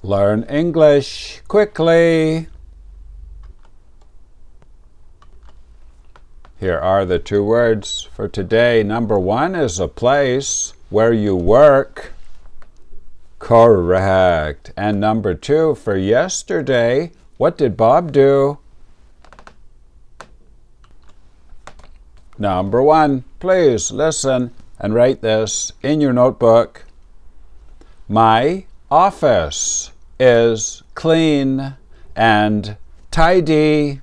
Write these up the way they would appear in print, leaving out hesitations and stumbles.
Learn English quickly. Here are the two words for today. Number one is a place where you work. Correct. And number two for yesterday, what did Bob do? Number one, please listen and write this in your notebook. My office is clean and tidy.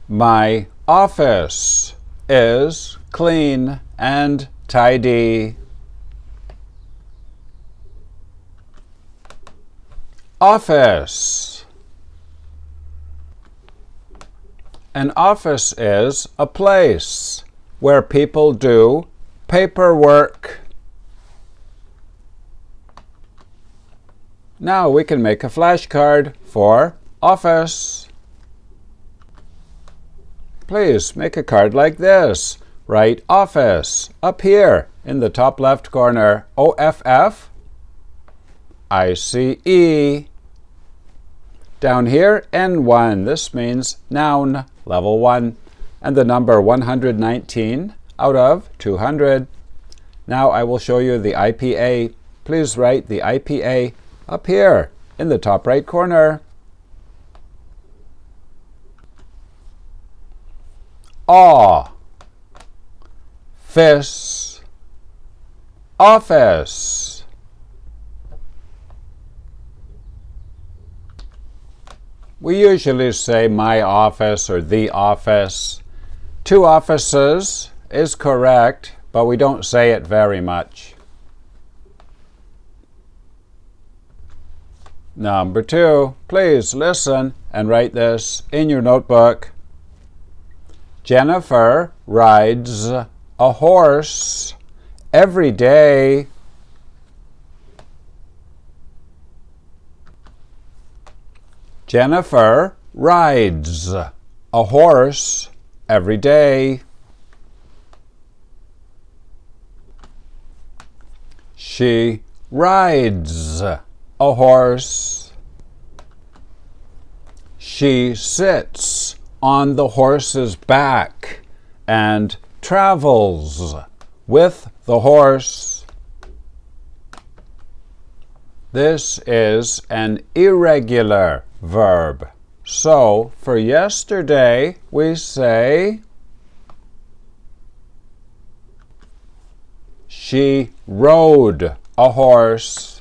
My office is clean and tidy. Office. An office is a place where people do paperwork. Now we can make a flashcard for office. Please make a card like this. Write office up here in the top left corner. OFFICE. Down here, N1. This means noun, level 1. And the number 119 out of 200. Now I will show you the IPA. Please write the IPA up here in the top right corner. Office. Office. We usually say my office or the office. Two offices is correct, but we don't say it very much. Number two, please listen and write this in your notebook. Jennifer rides a horse every day. Jennifer rides a horse every day. She rides a horse. She sits on the horse's back and travels with the horse. This is an irregular verb. So, for yesterday, we say she rode a horse.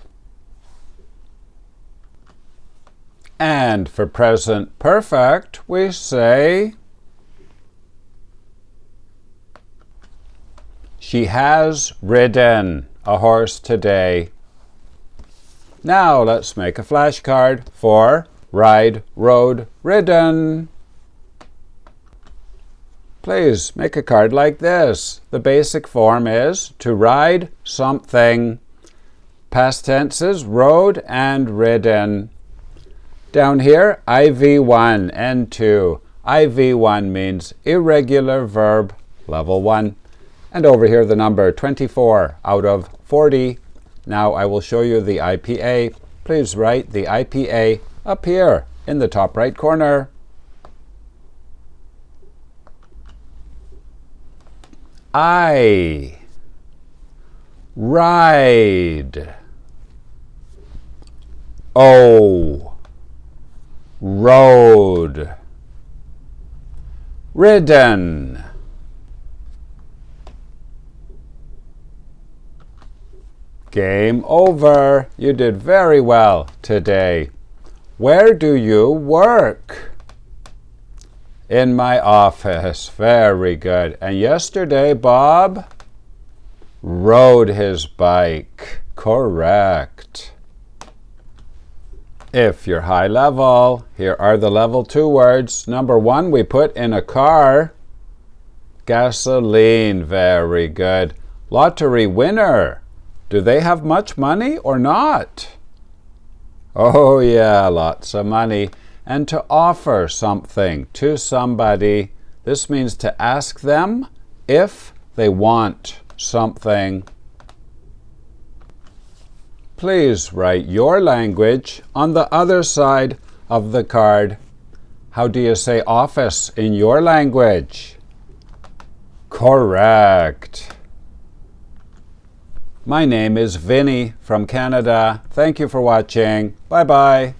And for present perfect, we say she has ridden a horse today. Now let's make a flashcard for ride, rode, ridden. Please make a card like this. The basic form is to ride something. Past tense is rode and ridden. Down here, IV1 and 2. IV1 means irregular verb, level 1. And over here, the number 24 out of 40. Now I will show you the IPA. Please write the IPA up here in the top right corner. I ride. O rode. Ridden. Game over. You did very well today. Where do you work? In my office. Very good. And yesterday, Bob rode his bike. Correct. If you're high level, here are the level 2 words. Number 1, we put in a car. Gasoline. Very good. Lottery winner. Do they have much money or not? Oh yeah, lots of money. And to offer something to somebody, this means to ask them if they want something. Please write your language on the other side of the card. How do you say office in your language? Correct. My name is Vinny from Canada. Thank you for watching. Bye-bye.